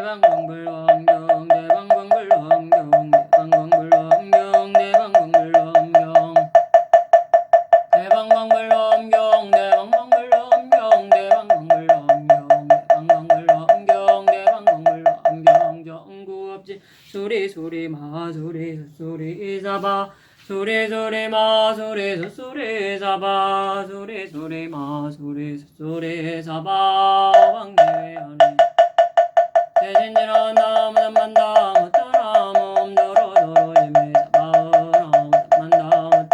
대방광불엄경 대방광불엄경 대방광불엄경 대방광불엄경 대방광불엄경 대방광불엄경 대방광불엄경 대방광불엄경 대방광불엄경 정구업지 소리 마소리 소리 사바 소리 마소리 소리 사바 소리 마소리 소리 사바 왕대하니 대신지는 나무만다 못하나 몸도로도로 짐미 사바 나무만다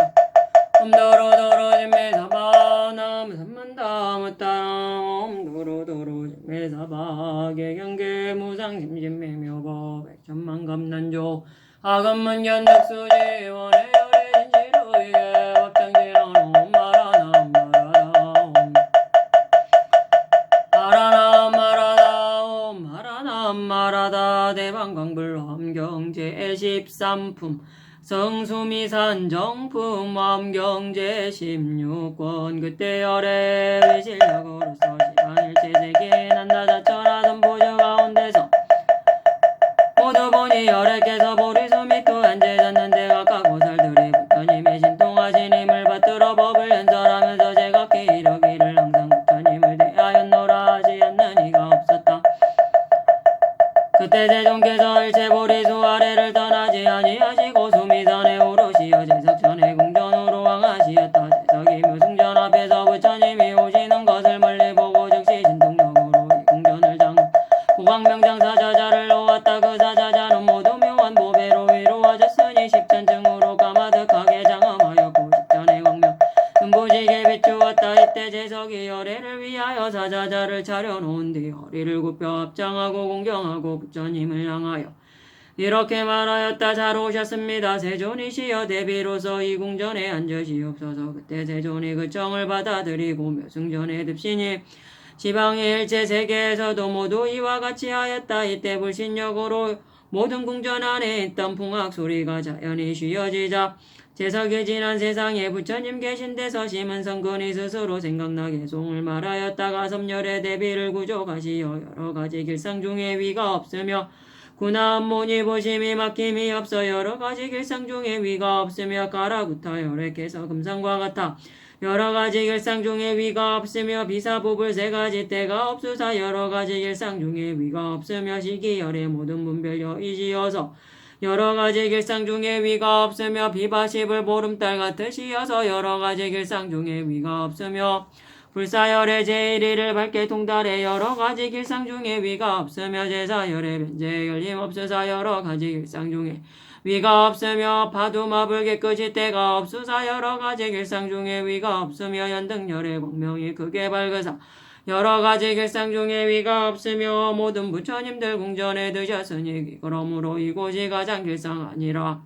몸도로도로 짐미 사바 나무만다 못하나 몸도로도로 짐미 사바 개경계 무상심심매 묘보 백천만감난조 아금문 견덕수지 원해 열애 진시루이게 법장지는 옴마라나 마라다 대방광불엄경 제13품 성수미산 정품 엄경 제16권 그때 열애 위실력으로서 시간일체세계 난다자천하던 보조 가운데서 모두 보니 열애께서 보리수 밑도 앉으셨는데 각각 보살들이 부처님의 신통하신 힘을 받들어 법을 연설하면서 제각기 이러기를 항상 부처님을 대하였노라 하지 않는 이가 없었다. 그때 세존께서 일체 보리수 아래를 떠나지 아니하시고 수미산에 오르시어 제석천의 궁전으로 왕하시었다. 제석이 묘승전 앞에서 부처님이 오시는 것을 멀리 보고 즉시 신통력으로 이 궁전을 장고 고광명장 사자자를 놓았다. 그 사자자는 모두 묘한 보배로 위로하셨으니 십천층으로 까마득하게 장엄하였고 십천의 광명 눈부시게 비추었다. 이때 제석이 열애를 위하여 사자자를 차려놓은 뒤 허리를 굽혀 합장하고 공경하고 부처님을 향하여 이렇게 말하였다. 잘 오셨습니다. 세존이시여 대비로서 이 궁전에 앉으시옵소서. 그때 세존이 그 청을 받아들이고 묘승전에 듭시니 지방의 일체 세계에서도 모두 이와 같이 하였다. 이때 불신력으로 모든 궁전 안에 있던 풍악 소리가 자연히 쉬어지자 제석이 지난 세상에 부처님 계신 데서 심은 성근이 스스로 생각나게 송을 말하였다가 섬열의 대비를 구족하시어 여러가지 길상 중에 위가 없으며 구나암모니 보심이 막힘이 없어 여러가지 길상 중에 위가 없으며 가라구타 열애께서 금상과 같아 여러가지 길상 중에 위가 없으며 비사부불 세가지 때가 없으사 여러가지 길상 중에 위가 없으며 시기열의 모든 분별 여이시여서 여러가지 길상 중에 위가 없으며 비바십을 보름달 같으시여서 여러가지 길상 중에 위가 없으며 불사열의 제1위를 밝게 통달해 여러가지 길상 중에 위가 없으며 제사열의 변제 열림없으사 여러가지 길상 중에 위가 없으며 파두마불 깨끗이 때가 없으사 여러가지 길상 중에 위가 없으며 연등열의 공명이 크게 밝으사 여러가지 길상 중에 위가 없으며 모든 부처님들 궁전에 드셨으니 그러므로 이곳이 가장 길상 아니라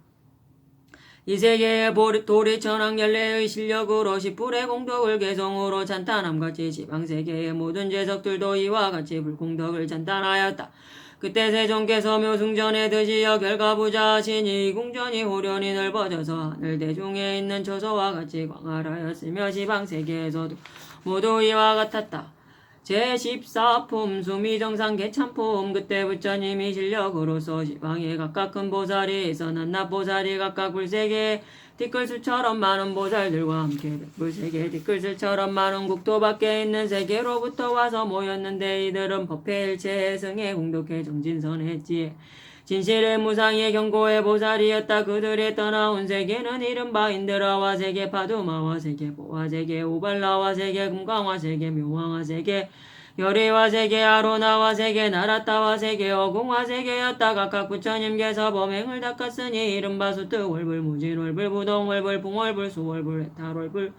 이 세계의 도리천왕열례의 실력으로 십불의 공덕을 개성으로 찬탄함같이 지방세계의 모든 제석들도 이와 같이 불공덕을 찬탄하였다. 그때 세존께서 묘승전에 드시어 결가부자 하시니 이 궁전이 호련히 넓어져서 하늘 대중에 있는 처소와 같이 광활하였으며 지방세계에서도 모두 이와 같았다. 제14품 수미정상 개참품 그때 부처님이 실력으로서 지방에 각각 큰 보살이 있어 낱낱보살이 각각 불세계에 티끌수처럼 많은 보살들과 함께 백불세계 티끌수처럼 많은 국토 밖에 있는 세계로부터 와서 모였는데 이들은 법회 일체에 승에 공덕해 정진선했지에 진실의 무상의 경고의 보살이었다. 그들이 떠나온 세계는 이른바 인드라와 세계 파두마와 세계 보와 세계 오발라와 세계 금강화 세계 묘왕화 세계 열이와 세계 아로나와 세계 나라타와 세계 어궁화 세계였다. 각각 부처님께서 범행을 닦았으니 이른바 수특월불 무진월불 부동월불 풍월불 수월불 해탈월불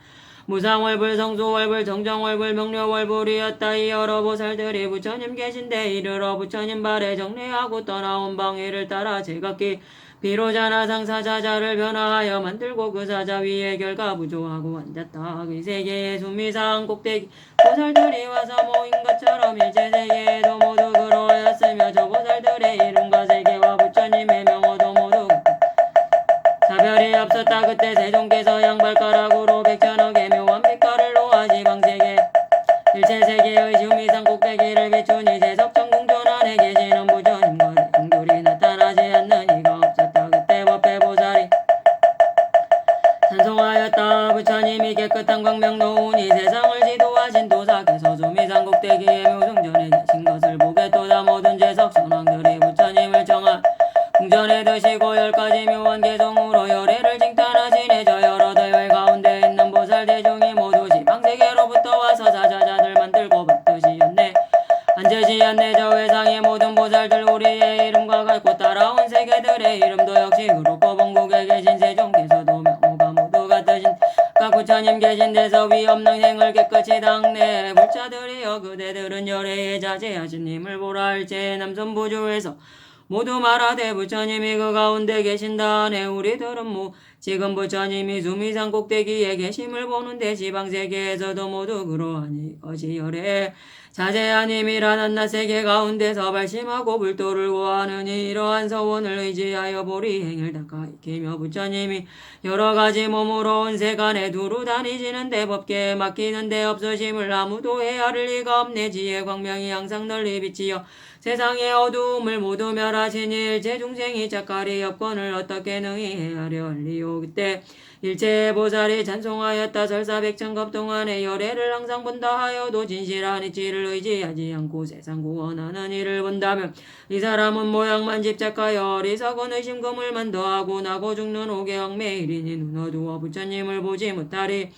무상월불 성수월불 정정월불 명료월불이었다. 이 여러 보살들이 부처님 계신데 이르러 부처님 발에 정례하고 떠나온 방위를 따라 제각기 비로자나 상사자자를 변화하여 만들고 그 사자 위에 결가부조하고 앉았다. 이 세계의 수미상 꼭대기 보살들이 와서 모인 것처럼 일체 세계에도 모두 그러하였으며 저 보살들의 이름과 세계와 부처님의 명호도 모두 사별이 없었다. 그때 세존께서 양발가락으로 백천억의 묘한 빛깔을 놓아 지방세계 일체 세계의 수미상 꼭대기를 비추니 제석천궁전 안에 계시는 부처님 공덕대기에 묘승전에 계신 것을 보겠도다. 모든 죄석 선왕들이 부처님을 정한 궁전에 드시고 10가지 묘한 개성으로 열애를 징탄하시네. 저 여러 대회 가운데 있는 보살 대중이 모두 지방세계로부터 와서 사자자들 만들고 받드시었네. 앉으시었네. 저 회상의 모든 보살들 우리의 이름과 같고 따라온 세계들의 이름도 역시 그렇고 본국에 계신 세종께서도 명호가 모두 같으신 각 부처님 계신 데서 위 없는 행을 깨끗이 닦네. 불자들이여 그대들은 열애에 자제하신 님을 보라 할제 남선부주에서 모두 말하되 부처님이 그 가운데 계신다네. 우리들은 지금 부처님이 수미산 꼭대기에 계심을 보는데 지방세계에서도 모두 그러하니 이것이 열애 자제한 힘이란 한낱 세계 가운데서 발심하고 불도를 구하느니 이러한 서원을 의지하여 보리 행을 닦아 익히며 부처님이 여러가지 몸으로 온 세간에 두루 다니시는데 법계에 막히는 데 없으심을 아무도 헤아릴 리가 없네. 지혜 광명이 항상 널리 비치어 세상의 어두움을 모두 멸하시니 일체 중생이 작가리 여건을 어떻게 능히 헤아려 할리요. 그때 일체의 보살이 찬송하였다. 설사백천급 동안의 열애를 항상 본다 하여도 진실한 이치를 의지하지 않고 세상 구원하는 이를 본다면 이 사람은 모양만 집착하여 어리석은 의심금을만 더하고 나고 죽는 오개왕매일이니 눈 어두워 부처님을 보지 못하리.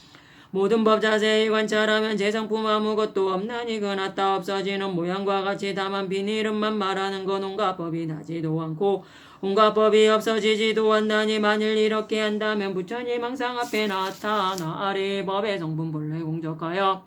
모든 법 자세히 관찰하면 제성품 아무것도 없나니 그나따 없어지는 모양과 같이 다만 비닐음만 말하는 건 온갖 법이 나지도 않고 온갖 법이 없어지지도 않나니 만일 이렇게 한다면 부처님 항상 앞에 나타나리. 법의 성품 본래 공적하여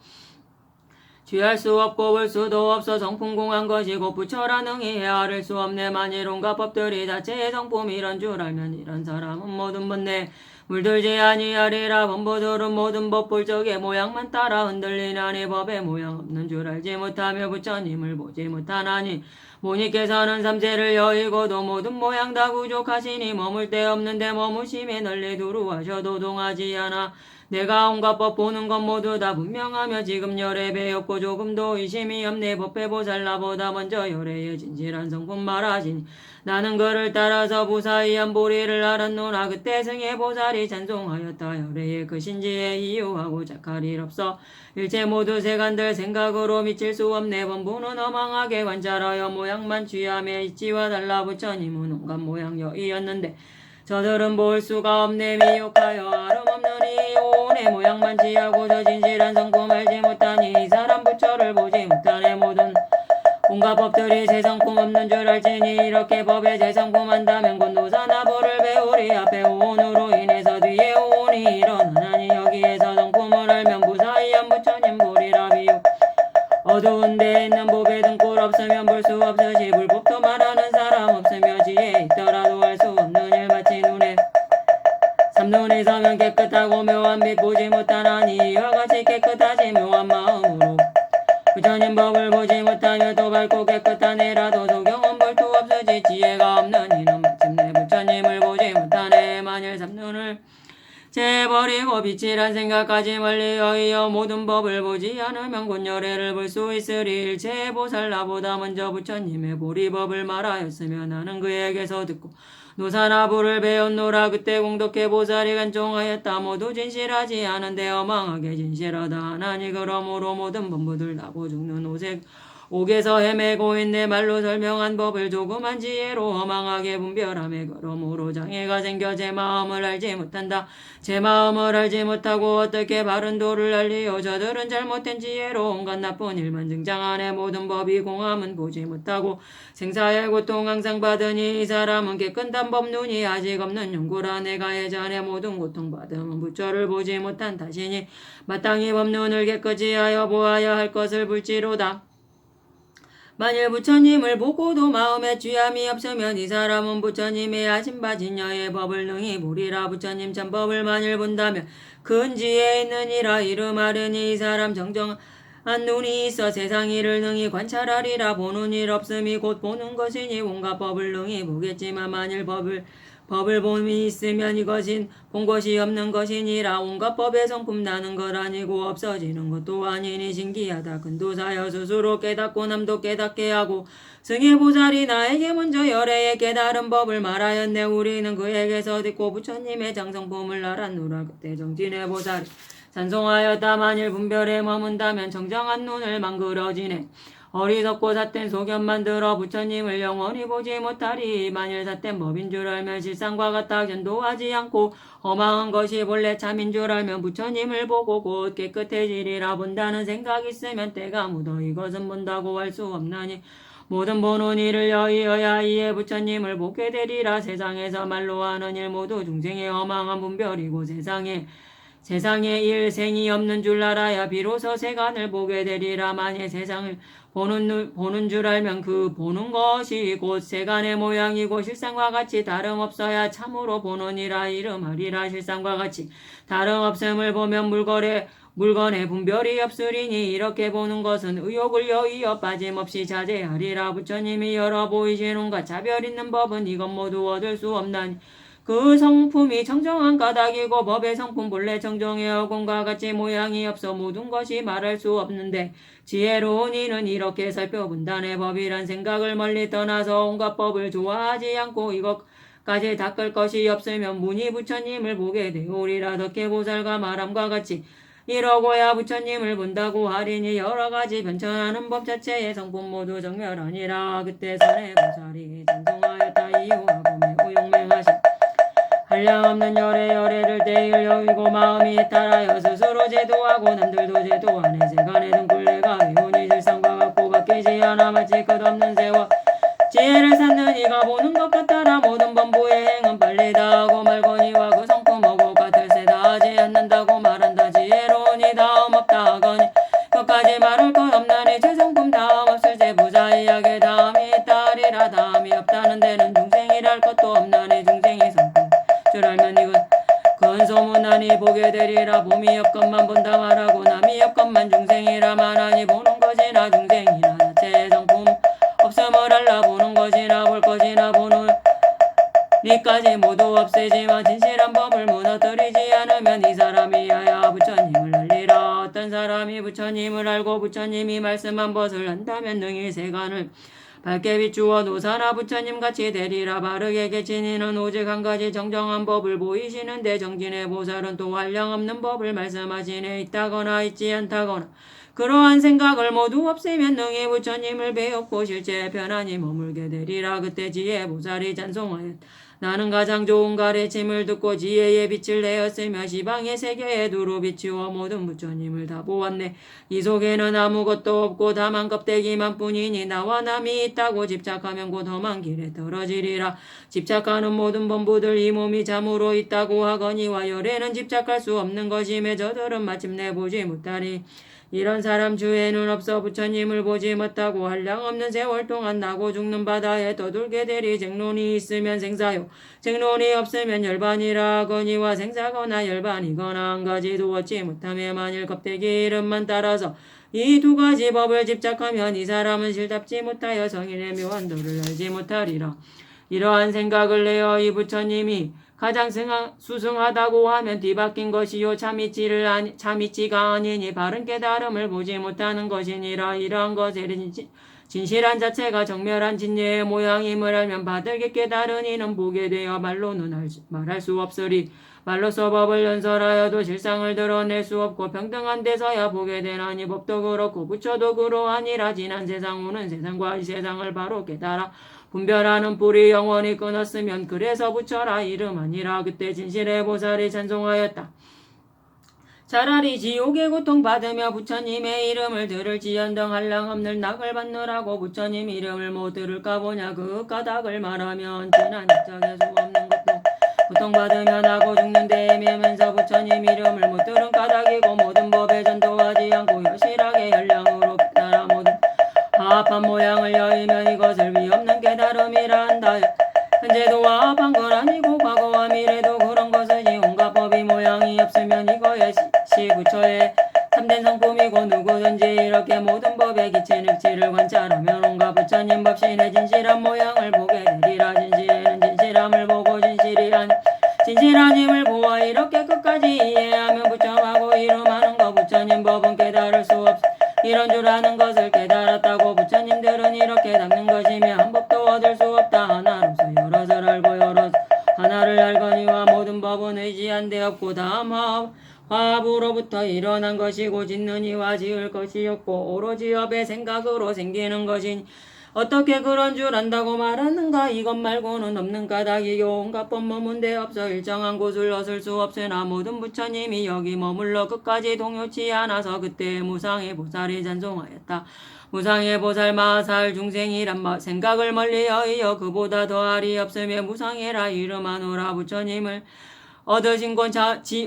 취할 수 없고 볼 수도 없어 성품공한 것이고 부처라 능히 헤아릴 수 없네. 만일 온갖 법들이 자체의 성품이란 줄 알면 이런 사람은 모든 번뇌 물들지 아니하리라. 범보들은 모든 법 볼 적에 모양만 따라 흔들리나니 법의 모양 없는 줄 알지 못하며 부처님을 보지 못하나니 모니께서는 삼세를 여의고도 모든 모양 다 구족하시니 머물 데 없는데 머무심에 널리 두루하셔도 동하지 않아. 내가 온갖 법 보는 것 모두 다 분명하며 지금 열애 배웠고 조금도 의심이 없네. 법회보살 나보다 먼저 열애의 진실한 성품 말하시니 나는 그를 따라서 무사히한 보리를 알았노라. 그때 승혜보살이 찬송하였다. 열애의 그 신지에 이유하고 작할 일 없어 일체 모두 세간들 생각으로 미칠 수 없네. 범부는 어망하게 관찰하여 모양만 취함에 있지와 달라 부처님은 온갖 모양 여이였는데 저들은 볼 수가 없네. 미혹하여 아름없는 이온의 모양만 취하고 저 진실한 성품 알지 못하니 이 사람 부처를 보지 못하네. 모든 온갖 법들이 제 성품 없는 줄 알지니 이렇게 법에 제 성품 한다면 곧 노사나보를 배우리. 앞에 오온으로 인해서 뒤에 오온이 일어나니 여기에서 성품을 알면 무사히한 부처님 보리라. 비유 어두운 데 있는 법에 등골 없으면 볼 수 없으시 불법도 말하는 사람 없으며 지혜 있더라도 알 수 없는 일 마치 눈에 삼눈이 서면 깨끗하고 묘한 빛 보지 못하나니 이와 같이 깨끗하지 묘한 마음으로 부처님 법을 보지 못하며 또 밝고 깨끗한 애라도 소경은 볼 수 없으지 지혜가 없는 이는 마침내 부처님을 보지 못하네. 만일 삼눈을 재버리고 빛이란 생각까지 멀리 여의어 모든 법을 보지 않으면 곧 열애를 볼 수 있으리. 일체의 보살 나보다 먼저 부처님의 보리법을 말하였으며 나는 그에게서 듣고 노사나부를 배웠노라. 그때 공덕해 보살이 간종하였다. 모두 진실하지 않은데 어망하게 진실하다 하나니 그러므로 모든 범부들 나고 죽는 옥에서 헤매고 있네. 말로 설명한 법을 조그만 지혜로 허망하게 분별하며 그러므로 장애가 생겨 제 마음을 알지 못한다. 제 마음을 알지 못하고 어떻게 바른 도를 알리요. 저들은 잘못된 지혜로 온갖 나쁜 일만 등장하네. 모든 법이 공함은 보지 못하고 생사의 고통 항상 받으니 이 사람은 깨끗한 법눈이 아직 없는 용구라. 내가 예전에 모든 고통받음은 부처를 보지 못한 탓이니 마땅히 법눈을 깨끗이 하여 보아야 할 것을 볼지로다. 만일 부처님을 보고도 마음에 취함이 없으면 이 사람은 부처님의 아신바 진여의 법을 능히 보리라. 부처님 참법을 만일 본다면 근지에 있느니라. 이름하려니 이 사람 정정한 눈이 있어 세상 일을 능히 관찰하리라. 보는 일 없음이 곧 보는 것이니 온갖 법을 능히 보겠지만 만일 법을 봄이 있으면 이것인 본 것이 없는 것이니라. 온갖 법의 성품 나는 것 아니고 없어지는 것도 아니니 신기하다. 근도사여 스스로 깨닫고 남도 깨닫게 하고 승혜보살이 나에게 먼저 열애의 깨달은 법을 말하였네. 우리는 그에게서 듣고 부처님의 장성품을 알았노라. 그때 정진의 보살이 찬송하였다. 만일 분별에 머문다면 정정한 눈을 망그러지네. 어리석고 삿된 소견 만들어 부처님을 영원히 보지 못하리. 만일 삿된 법인 줄 알면 실상과 같아 견도하지 않고 허망한 것이 본래 참인 줄 알면 부처님을 보고 곧 깨끗해지리라. 본다는 생각 있으면 때가 묻어 이것은 본다고 할 수 없나니 모든 보는 일을 여의어야 이에 부처님을 보게 되리라. 세상에서 말로 하는 일 모두 중생의 허망한 분별이고 세상에 일생이 없는 줄 알아야 비로소 세간을 보게 되리라. 만일 세상을 보는 줄 알면 그 보는 것이 곧 세간의 모양이고 실상과 같이 다름없어야 참으로 보느니라 이름하리라. 실상과 같이 다름없음을 보면 물건의 분별이 없으리니 이렇게 보는 것은 의욕을 여의어 빠짐없이 자제하리라. 부처님이 여러 보이시는가 차별 있는 법은 이것 모두 얻을 수 없나니 그 성품이 청정한 까닭이고 법의 성품 본래 청정의 어공과 같이 모양이 없어 모든 것이 말할 수 없는데 지혜로운 이는 이렇게 살펴본다네. 법이란 생각을 멀리 떠나서 온갖 법을 좋아하지 않고 이것까지 닦을 것이 없으면 문이 부처님을 보게 되오리라. 덕혜보살과 말함과 같이 이러고야 부처님을 본다고 하리니 여러가지 변천하는 법 자체의 성품 모두 정멸하니라. 그때 선해보살이 찬송하였다. 이유와 범의 오용맹하신 한량없는 열애를 대일 여의고 마음이 해탈하여 스스로 제도하고 남들도 제도하네. 세간의 등굴레가 회온이 실상과 같고 바뀌지 않아 마치 끝없는 세월 지혜를 쌓는 이가 보는 것 같더라. 모든 범부의 행은 빨리 다하고 말거니와 그 성품하고 같을세 다하지 않는다고 말한다. 지혜로우니 다음 없다 하거니 끝까지 말할 것 없나니 제 성품 다음 없을 제 부자이하게 다음이 있다리라. 다음이 없다는 데는 중생이랄 것도 없나니 중생이 성품 줄 알면 이건 근소문하니 보게 되리라. 봄이 없건만 본다 말하고 남이 없건만 중생이라 말하니 보는 것이나 중생이나 자체의 성품 없음을 알라. 보는 것이나 볼 것이나 보는 이까지 모두 없애지만 진실한 법을 무너뜨리지 않으면 이 사람이야야 부처님을 알리라. 어떤 사람이 부처님을 알고 부처님이 말씀한 것을 안다면 능히 세간을 밝게 비추어 노사나 부처님같이 되리라. 바르게 계신 이는 오직 한 가지 정정한 법을 보이시는데 정진의 보살은 또 한량없는 법을 말씀하시네. 있다거나 있지 않다거나 그러한 생각을 모두 없애면 능히 부처님을 배웠고 실제 편안히 머물게 되리라. 그때 지혜 보살이 찬송하였다. 나는 가장 좋은 가르침을 듣고 지혜의 빛을 내었으며 시방의 세계에 두루 비추어 모든 부처님을 다 보았네. 이 속에는 아무것도 없고 다만 껍데기만 뿐이니 나와 남이 있다고 집착하면 곧 험한 길에 떨어지리라. 집착하는 모든 범부들 이 몸이 참으로 있다고 하거니와 열에는 집착할 수 없는 것임에 저들은 마침내 보지 못하리. 이런 사람 주에는 없어 부처님을 보지 못하고 한량없는 세월 동안 나고 죽는 바다에 떠돌게 되리. 쟁론이 있으면 생사요 쟁론이 없으면 열반이라 하거니와 생사거나 열반이거나 한 가지도 얻지 못하며 만일 껍데기 이름만 따라서 이 두 가지 법을 집착하면 이 사람은 실답지 못하여 성인의 묘한 도를 알지 못하리라. 이러한 생각을 내어 이 부처님이 가장 수승하다고 하면 뒤바뀐 것이요 참이치가 아니니 바른 깨달음을 보지 못하는 것이니라. 이러한 것에 진실한 자체가 정멸한 진리의 모양임을 알면 바들게 깨달은 이는 보게 되어 말로는 말할 수 없으리. 말로서 법을 연설하여도 실상을 드러낼 수 없고 평등한 데서야 보게 되나니 법도 그렇고 부처도 그러하니라. 지난 세상 오는 세상과 이 세상을 바로 깨달아 분별하는 불이 영원히 끊었으면 그래서 부처라 이름하니라. 그때 진실의 보살이 찬송하였다. 차라리 지옥의 고통받으며 부처님의 이름을 들을지언정 한량없는 낙을 받느라고 부처님 이름을 못 들을까 보냐. 그 까닭을 말하면 지난 입장에 수 없는 것도 고통받으며 나고 죽는데 애매면서 부처님 이름을 못 들은 까닭이고 모든 법에 전도하지 않고 여실하게 열량으로 깨달아 모든 화합한 모양을 여의면 이것을 위없는 깨달음이라 한다. 현재도 화합한 건 아니고 과거와 미래도 그런 것이지 온갖 법이 모양이 없으면 이거의 시부처의 참된 성품이고 누구든지 이렇게 모든 법의 기체능치를 관찰하면 온갖 부처님 법신의 진실한 모양을 보게 되리라. 진실에는 진실함을 보고 진실한 힘을 보아 이렇게 끝까지 이해하면 부처하고 이름하는 것 부처님 법은 깨달을 수 없어. 이런 줄 아는 것을 깨달았다고 부처님들은 이렇게 닦는 것이며 한 법도 얻을 수 없다. 하나로서 여럿을 알고 여럿 하나를 알거니와 모든 법은 의지한 데 없고 다음 화합으로 정성으로부터 일어난 것이고 짓는 이와 지을 것이었고 오로지 업의 생각으로 생기는 것이니 어떻게 그런 줄 안다고 말하는가. 이것 말고는 없는 까닭이요 온갖 법 머문데 없어 일정한 곳을 얻을 수 없으나 모든 부처님이 여기 머물러 끝까지 동요치 않아서 그때 무상의 보살이 찬송하였다. 무상의 보살 마살 중생이란 생각을 멀리 여의어 그보다 더할이 없으며 무상이라 이름하노라. 부처님을 얻으신 곳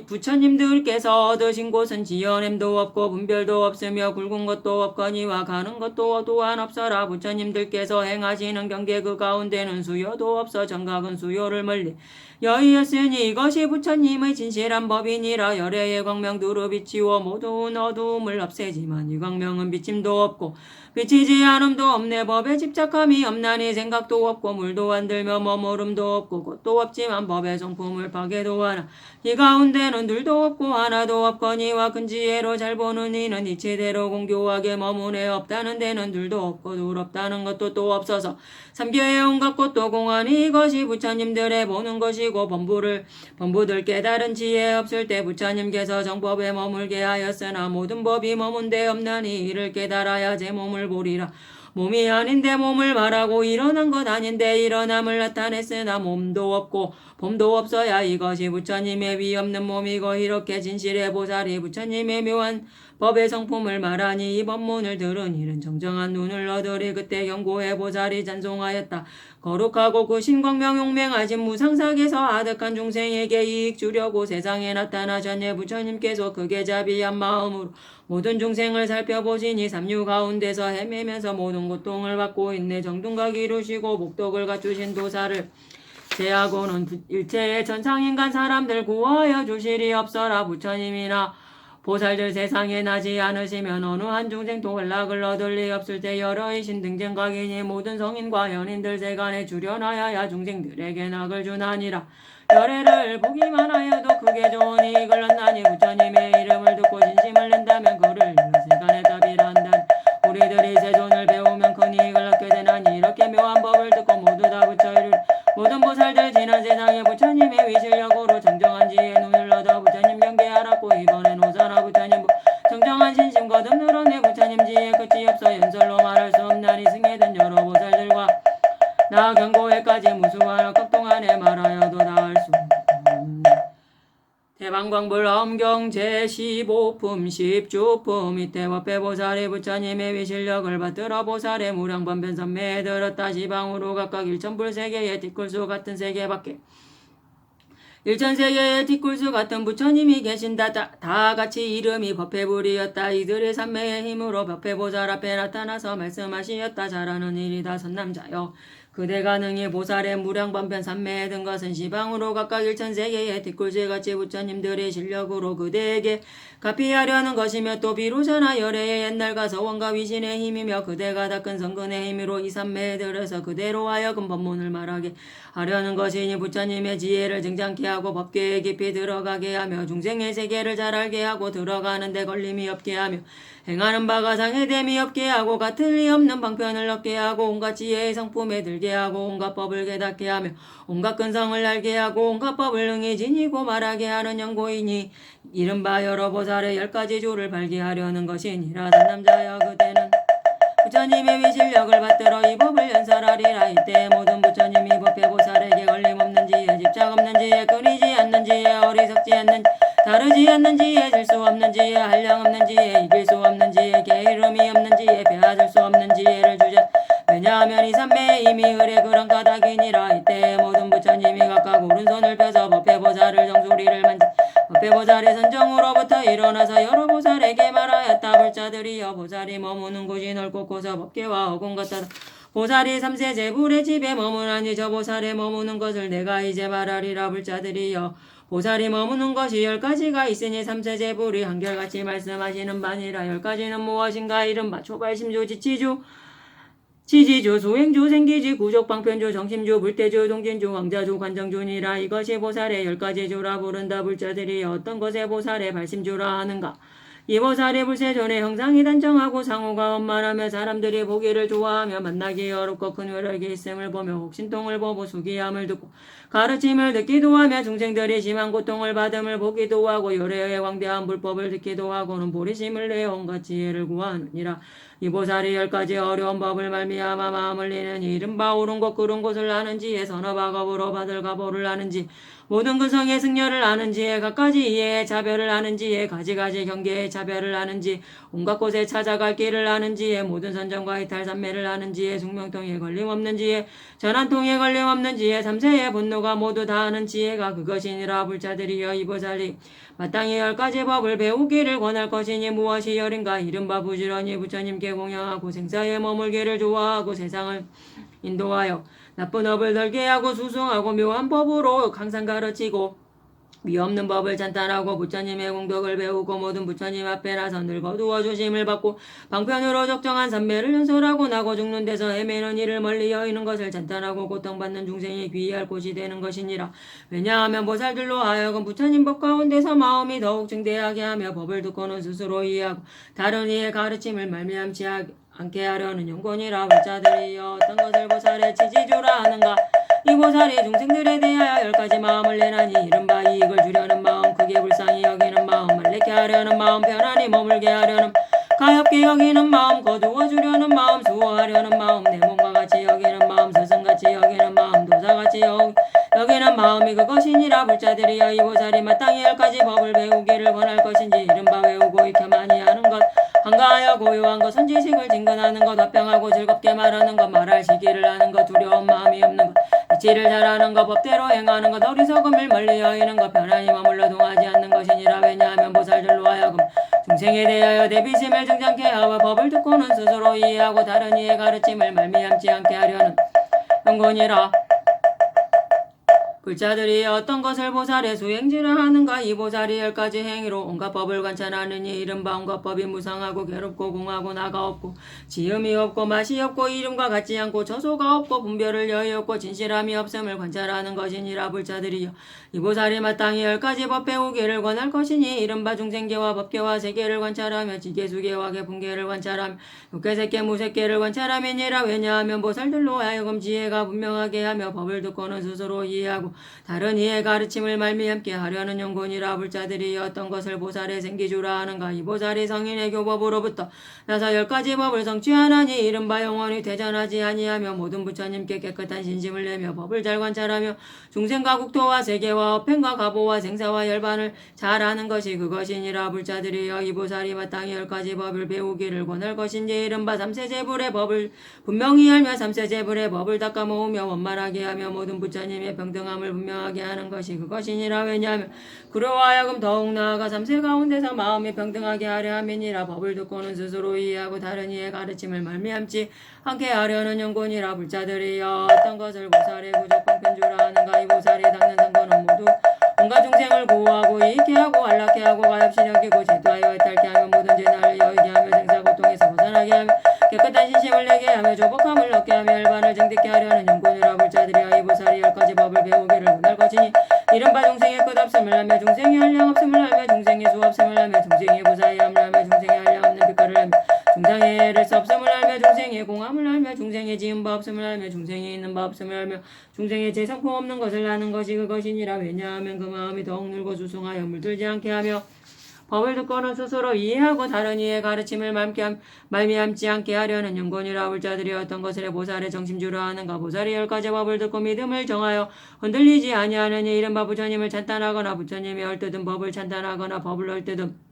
부처님들께서 얻으신 곳은 지어냄도 없고 분별도 없으며 굵은 것도 없거니와 가는 것도 또한 없어라. 부처님들께서 행하시는 경계 그 가운데는 수요도 없어 정각은 수요를 멀리 여의었으니 이것이 부처님의 진실한 법이니라. 열애의 광명 두루 비치워 모든 어두움을 없애지만 이 광명은 비침도 없고 비치지 않음도 없네. 법에 집착함이 없나니 생각도 없고 물도 안 들며 머무름도 없고 곳도 없지만 법의 성품을 파괴도 하나 이 가운데는 둘도 없고 하나도 없거니와 큰 지혜로 잘 보는 이는 이치대로 공교하게 머무네. 없다는 데는 둘도 없고 둘 없다는 것도 또 없어서 삼교의 온갖 것도 공하니 이것이 부처님들의 보는 것이고 범부들 깨달은 지혜 없을 때 부처님께서 정법에 머물게 하였으나 모든 법이 머문 데 없나니 이를 깨달아야 제 몸을 보리라. 몸이 아닌데 몸을 말하고 일어난 것 아닌데 일어남을 나타냈으나 몸도 없고 봄도 없어야 이것이 부처님의 위 없는 몸이고 이렇게 진실의 보살이 부처님의 묘한 법의 성품을 말하니 이 법문을 들은 이는 정정한 눈을 얻으리. 그때 경고의 보살이 찬송하였다. 거룩하고 그 신광명 용맹하신 무상사계에서 아득한 중생에게 이익 주려고 세상에 나타나셨네. 부처님께서 크게 자비한 마음으로 모든 중생을 살펴보시니 삼류 가운데서 헤매면서 모든 고통을 받고 있네. 정등각 이루시고 복덕을 갖추신 도사를 제하고는 일체의 천상인간 사람들 구하여 주실이 없어라. 부처님이나 보살들 세상에 나지 않으시면 어느 한 중생도 연락을 얻을 리 없을 때 여러이신 등쟁각이니 모든 성인과 연인들 세간에 주련하여야 중생들에게 낙을 주나니라. 열애를 보기만 하여도 크게 좋은 이익을 얻나니 부처님의 이름을 듣고 진심을 낸다면 그를 세간에 답이라 한다. 우리들이 세존을 배우면 큰 이익을 얻게 되나니 이렇게 묘한 법을 듣고 모두 다 부처이를 모든 보살들 지난 세상에 부처님의 위실력으로 정정한 지혜의 눈을 얻어 부처님 경계 알았고 이번엔 오사나 부처님 정정한 신심 거듭 늘어내 부처님 지혜 끝이 없어 연설로 말할 수 없나니 승해된 여러 보살들과 나 경고회까지 무수한 극동안에 말하여도 다할 수 없다. 대방광불 엄경 제15품 10주품 이때 법회보살이 부처님의 위실력을 받들어 보살의 무량번변 선매에 들었다. 시방으로 각각 1000불세계의 뒷굴수 같은 세계밖에 1000세계의 뒷굴수 같은 부처님이 계신다. 다 같이 이름이 법회불이었다. 이들의 삼매의 힘으로 법회보살 앞에 나타나서 말씀하시었다. 잘하는 일이다 선남자여. 그대가 능히 보살의 무량번변 삼매에 든 것은 시방으로 각각 1000세계의 뒷굴수같이 부처님들의 실력으로 그대에게 갚이하려는 것이며 또 비로자나 열애의 옛날과 서원과 위신의 힘이며 그대가 닦은 성근의 힘으로 이 삼매에 들어서 그대로 하여금 법문을 말하게 하려는 것이니 부처님의 지혜를 증장케 하고 법계에 깊이 들어가게 하며 중생의 세계를 잘 알게 하고 들어가는 데 걸림이 없게 하며 행하는 바가 상해됨이 없게 하고 같을 리 없는 방편을 얻게 하고 온갖 지혜의 성품에 들게 하고 온갖 법을 깨닫게 하며 온갖 근성을 알게 하고 온갖 법을 능히 지니고 말하게 하는 연고이니 이른바 여러 보살의 10가지 조를 발기하려는 것이니라. 남자여 그대는 부처님의 위실력을 받들어 이 법을 연설하리라. 이때 모든 부처님이 법회보살에게 걸림없는 지혜 집착 없는 지혜 끊이지 않는 지혜 어리석지 않는 다르지 않는 지혜 질 수 없는 지혜 한량 없는 지혜 이길 수 없는 지혜 게으름이 없는 지혜 빼앗을 수 없는 지혜를 주자. 왜냐하면 이 삼매의 이미 을의 그런 까닭이니라. 이때 모든 부처님이 각각 오른손을 펴서 법회보살을 정수리를 만지 법회보살의 선정으로부터 일어나서 여러 보살에게 말하였다. 불자들이여 보살이 머무는 곳이 넓고 고서 법계와 어공 같다. 보살이 삼세제불의 집에 머무나니 저 보살에 머무는 것을 내가 이제 말하리라. 불자들이여 보살이 머무는 것이 10가지가 있으니 삼세제불이 한결같이 말씀하시는 바니라. 10가지는 무엇인가. 이른바 초발심주 지치주 지지주, 소행주, 생기지, 구족, 방편주, 정심주, 불태주, 동진주, 왕자주, 관정주니라. 이것이 보살의 10가지 주라 부른다. 불자들이 어떤 것에 보살의 발심주라 하는가. 이보살이 불세존의 형상이 단정하고 상호가 원만하며 사람들이 보기를 좋아하며 만나기 어렵고 큰 쾌락이 있음을 보며 혹신통을 보고 수기함을 듣고 가르침을 듣기도 하며 중생들이 심한 고통을 받음을 보기도 하고 요래의 광대한 불법을 듣기도 하고는 보리심을 내어 온갖 지혜를 구하느니라. 이보살이 10가지 어려운 법을 말미암아 마음을 내느니 이른바 옳은 것 그른 것을 아는지에 선어박업으로 받을 가보를 아는지 모든 근성의 승려를 아는지에 각가지 이해의 차별을 아는지에 가지가지 경계의 차별을 아는지 온갖 곳에 찾아갈 길을 아는지에 모든 선정과 이탈산매를 아는지에 숙명통에 걸림없는지에 전한통에 걸림없는지에 삼세의 분노가 모두 다 아는 지혜가 그것이니라. 불자들이여 이보살이 마땅히 10가지 법을 배우기를 권할 것이니 무엇이 열인가. 이른바 부지런히 부처님께 공양하고 생사에 머물기를 좋아하고 세상을 인도하여 나쁜 업을 덜게 하고 수승하고 묘한 법으로 항상 가르치고 미없는 법을 찬탄하고 부처님의 공덕을 배우고 모든 부처님 앞에 나서 늘 거두어 주심을 받고 방편으로 적정한 삼매를 연설하고 나고 죽는 데서 헤매는 이를 멀리 여의는 것을 찬탄하고 고통받는 중생이 귀의할 곳이 되는 것이니라. 왜냐하면 보살들로 하여금 부처님 법 가운데서 마음이 더욱 증대하게 하며 법을 듣고는 스스로 이해하고 다른 이의 가르침을 말미암지 않게 하려는 용건이라. 불자들이여 어떤 것을 보살의 지지주라 하는가. 이 보살이 중생들에 대하여 10가지 마음을 내나니 이른바 이익을 주려는 마음, 크게 불쌍히 여기는 마음, 말레게 하려는 마음, 편안히 머물게 하려는 가엾게 여기는 마음, 거두어 주려는 마음, 수호하려는 마음, 내 몸과 같이 여기는 마음, 스승같이 여기는 마음, 도사같이 여기는 마음이 그것이니라. 불자들이여 이 보살이 마땅히 10가지 법을 배우기를 권할 것인지 이른바 외우고 익혀 많이 하는 것, 한가하여 고요한 것, 선지식을 진근하는 것, 화평하고 즐겁게 말하는 것, 말할 시기를 하는 것, 두려운 마음이 없는 것, 이치를 잘하는 것, 법대로 행하는 것, 어리석음을 멀리 여의는 것, 편안히 머물러 동하지 않는 것이니라. 왜냐하면 보살들로 하여금 중생에 대하여 대비심을 증장케 하고 법을 듣고는 스스로 이해하고 다른 이의 가르침을 말미암지 않게 하려는 용건이라. 불자들이 어떤 것을 보살의 수행지를 하는가. 이 보살이 10가지 행위로 온갖 법을 관찰하느니 이른바 온갖 법이 무상하고 괴롭고 공하고 나가 없고 지음이 없고 맛이 없고 이름과 같지 않고 처소가 없고 분별을 여의 없고 진실함이 없음을 관찰하는 것이니라. 불자들이여 이 보살이 마땅히 10가지 법 배우기를 권할 것이니 이른바 중생계와 법계와 세계를 관찰하며 지계수계와 개풍계를 관찰하며 육계세계 무색계를 관찰하면이라. 왜냐하면 보살들로 하여금 지혜가 분명하게 하며 법을 듣고는 스스로 이해하고 다른 이의 가르침을 말미암게 하려는 용건이라. 불자들이 어떤 것을 보살의 생기주라 하는가. 이 보살이 성인의 교법으로부터 나서 10가지 법을 성취하나니 이른바 영원히 퇴전하지 아니하며 모든 부처님께 깨끗한 신심을 내며 법을 잘 관찰하며 중생과 국토와 세계와 어펜과 가보와 생사와 열반을 잘 아는 것이 그것이니라. 불자들이여 이 보살이 마땅히 10가지 법을 배우기를 권할 것인지 이른바 삼세제불의 법을 분명히 알며 삼세제불의 법을 닦아 모으며 원만하게 하며 모든 부처님의 평등함을 분명하게 하는 것이 그것이니라. 왜냐하면 그로 하여금 더욱 나아가 삼세 가운데서 마음이 평등하게 하려 함이니라. 법을 듣고는 스스로 이해하고 다른 이의 가르침을 말미암지 않게 하려는 용건이라. 불자들이여 어떤 것을 보살의 구적 방편주라 하는가. 이 보살이 닦는 선거는 모두 온갖 중생을 구호하고 이익케 하고 안락케 하고 가엾이 여기고 제도하여 해탈케 하며 모든 재난을 여의게 하며 생사고통에서 벗어나게 하며 깨끗한 신심을 내게 하며 조복함을 얻게 하며 열반을 정득게 하려는 용건이라. 불자들이여 이 보살이 10가지 법을 배우기를 권할 것이니 이른바 중생의 끝없음을 하며 중생의 한량없음을 하며 중생의 수없음을 하며 중생의 무사히함을 하며 중생의 한량없는 빛깔을 하며 중생의 애를 수 없음을 알며 중생의 공함을 알며 중생의 지은 바 없음을 알며 중생의 있는 바 없음을 알며 중생의 재성품 없는 것을 아는 것이 그것이니라. 왜냐하면 그 마음이 더욱 늘고 수승하여 물들지 않게 하며 법을 듣고는 스스로 이해하고 다른 이의 가르침을 말미암지 않게 하려는 용건이라. 불자들이 어떤 것을 보살의 정심주라 하는가. 보살이 10가지 법을 듣고 믿음을 정하여 흔들리지 아니하느니 이른바 부처님을 찬탄하거나 부처님이 얽뜯은 법을 찬탄하거나 법을 얽뜯은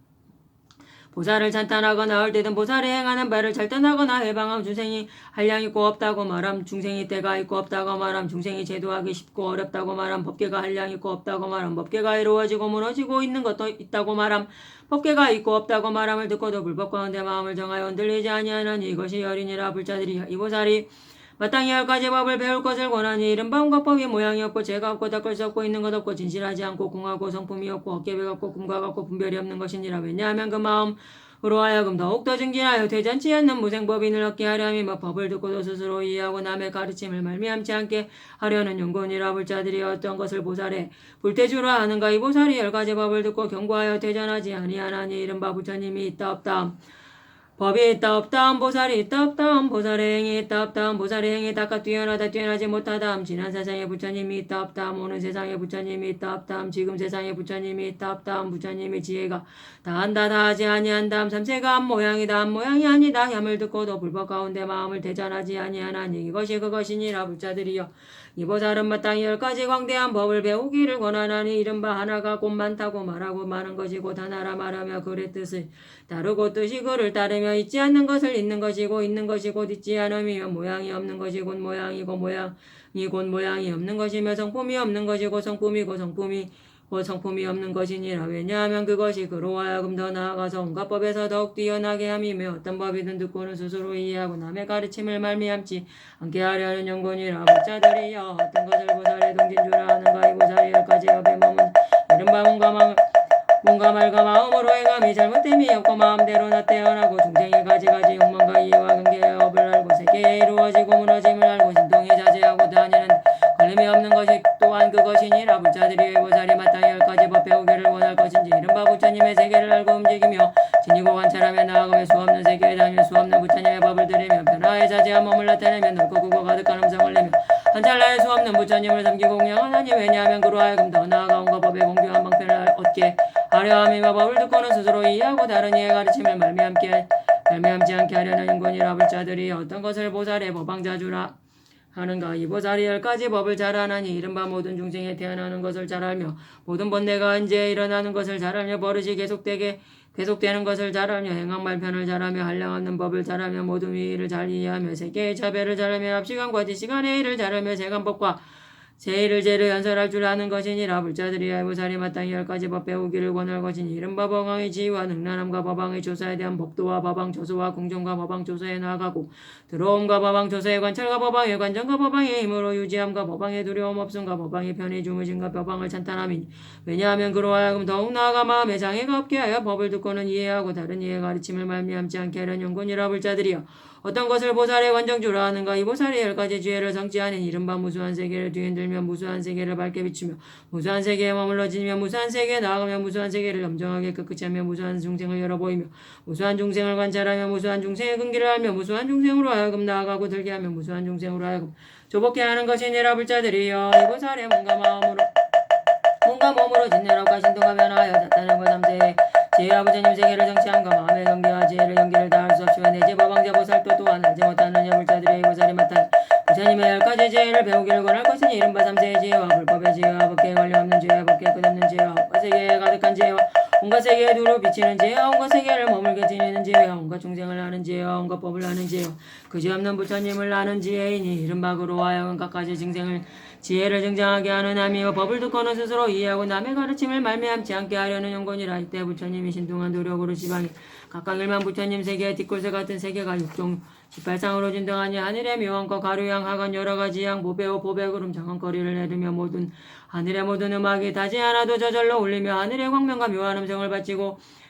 보살을 찬탄하거나 얽뜯은 보살이 행하는 바를 절단하거나 해방함. 중생이 한량 있고 없다고 말함. 중생이 때가 있고 없다고 말함. 중생이 제도하기 쉽고 어렵다고 말함. 법계가 한량 있고 없다고 말함. 법계가 이루어지고 무너지고 있는 것도 있다고 말함. 법계가 있고 없다고 말함을 듣고도 불법 가운데 마음을 정하여 흔들리지 아니하느니 이것이 열이니라. 불자들이 이 보살이 마땅히 10가지 법을 배울 것을 권하니 이른바 온갖 법이 모양이 없고 죄가 없고 닦을 수 없고 있는 것 없고 진실하지 않고 공하고 성품이 없고 어깨배 같고 꿈과 같고 분별이 없는 것이니라. 왜냐하면 그 마음 으로 하여금 더욱더 증진하여 되잖지 않는 무생법인을 얻게 하려면 법을 듣고도 스스로 이해하고 남의 가르침을 말미암지 않게 하려는 연곤이라 불자들이 어떤 것을 보살해 불태주라 하는가. 이 보살이 10가지 법을 듣고 경고하여 대전하지 아니하나니 이른바 부처님이 있다 없다 법이 있다 없다함 보살이 있다 없다함 보살의 행이 있다 없다함 보살의 행이 닦아 뛰어나다 뛰어나지 못하다함 지난 세상에 부처님이 있다 없다함 오는 세상에 부처님이 있다 없다함 지금 세상에 부처님이 있다 없다함 부처님의 지혜가 다한다 다하지 아니한다함 삼세가 한 모양이다 한 모양이 아니다 혐을 듣고도 불법 가운데 마음을 대전하지 아니하나니 이것이 그것이니라. 불자들이여 이 보살은 마땅히 10가지 광대한 법을 배우기를 권하나니 이른바 하나가 곧 많다고 말하고 많은 것이 곧 하나라 말하며 그의 뜻을 다르고 뜻이 그를 따르며 있지 않는 것을 있는 것이고 있는 것이 곧 있지 않음이며 모양이 없는 것이 곧 모양이고 모양이 곧 모양이 없는 것이며 성품이 없는 것이고 성품이고 성품이 곧 성품이 없는 것이니라. 왜냐하면 그것이 그로 하여금 더 나아가서 온갖 법에서 더욱 뛰어나게 함이며 어떤 법이든 듣고는 스스로 이해하고 남의 가르침을 말미암지 않게 하려는 연곤이라. 불자들이여 어떤 것을 보살의 동진주라 하는가. 이 보살이 10가지 업에 머문 이른바 몸과 말과 마음으로 행함이 잘못됨이 없고 마음대로 나 태어나고 중생이 가지가지 욕망과 이해와 관계의 업을 알고 세계에 이루어지고 무너짐을 알고 진동이 자제하고 다니는 걸림이 없는 것이 또한 그것이니라. 불자들이 보살이 마땅히 10가지 법 배우기를 원할 것인지 이른바 부처님의 세계를 알고 움직이며 지니고 관찰하며 나아가며 수없는 세계에 다니며 수없는 부처님의 법을 들으며 변화에 자제한 몸을 나타내며 넓고 크고 가득한 음성을 내며 한 찰나에 수없는 부처님을 섬기고 공양하나니 왜냐하면 그로 하여금 더 나아가 온갖 법의 공평한 방편을 얻게 하려 함이며 법을 듣고는 스스로 이해하고 다른 이의 가르침을 말미암지 않게 하려는 인권이라. 불자들이 어떤 것을 보살의 법왕자주라 하는가. 이 보살이 10가지 법을 잘 아나니 이른바 모든 중생에 태어나는 것을 잘 알며 모든 번뇌가 언제 일어나는 것을 잘 알며 버릇이 계속되는 것을 잘 알며 행악 말편을 잘 알며 한량없는 법을 잘 알며 모든 위의를 잘 이해하며 세계의 차별을 잘 알며 앞시간과 뒷시간의 일을 잘 알며 세간법과 제1을 제를 연설할 줄 아는 것이니라. 불자들이 보살이 마땅히 10가지 법 배우기를 권할 것이니 이른바 법왕의 지위와 능란함과 법왕의 조사에 대한 법도와 법왕 조소와 궁정과 법왕 조사에 나아가고 들어옴과 법왕 조사의 관찰과 법왕의 관정과 법왕의 힘으로 유지함과 법왕의 두려움 없음과 법왕의 편의 주무심과 법왕을 찬탄함이니 왜냐하면 그로 하여금 더욱 나아가 마음에 장애가 없게 하여 법을 듣고는 이해하고 다른 이의 가르침을 말미암지 않게 하려는 연곤이라. 불자들이여 어떤 것을 보살의 관정주라 하는가. 이 보살이 10가지 지혜를 성취하는 이른바 무수한 세계를 뒤흔들며 무수한 세계를 밝게 비추며 무수한 세계에 머물러 지니며 무수한 세계에 나아가며 무수한 세계를 엄정하게 깨끗이 하며 무수한 중생을 열어보이며 무수한 중생을 관찰하며 무수한 중생의 근기를 알며 무수한 중생으로 하여금 나아가고 들게 하며 무수한 중생으로 하여금 조복해 하는 것이니라. 불자들이여 이 보살의 몸과 몸으로 진멸하고 신동하며 나하여 나타나는 것 삼세에 지혜와 부처님 세계를 정치함과 마음의 경계와 지혜를 연계를 다할 수 없이 내지 법왕자 보살도 또한 알지 못하느냐. 불자들의 보살이 마땅히 부처님의 10가지 지혜를 배우기를 권할 것이니 이른바 삼세의 지혜와 불법의 지혜와 법계에 관련 지혜와 법계에 끝없는 지혜와 온갖 세계에 가득한 지혜와 온갖 세계에 두루 비치는 지혜와 온갖 세계를 머물게 지니는 지혜와 온갖 중생을 아는 지혜와 온갖 법을 아는 지혜와 그지없는 부처님을 아는 지혜이니 이른바 그로 하여금 각가지 지혜를 증장하게 하는 함이요 법을 듣고는 스스로 이해하고 남의 가르침을 말미암지 않게 하려는 연곤이라. 이때 부처님이 신통한 노력으로 지방에 각각 1만 부처님 세계의 뒷골새 같은 세계가 6종 18상으로 진등하니 하늘의 묘한과 가류양 하간 여러가지 양 보배오 보배구름 장엄거리를 내리며 하늘의 모든 음악이 다지 하나도 저절로 울리며 하늘의 광명과 묘한 음성을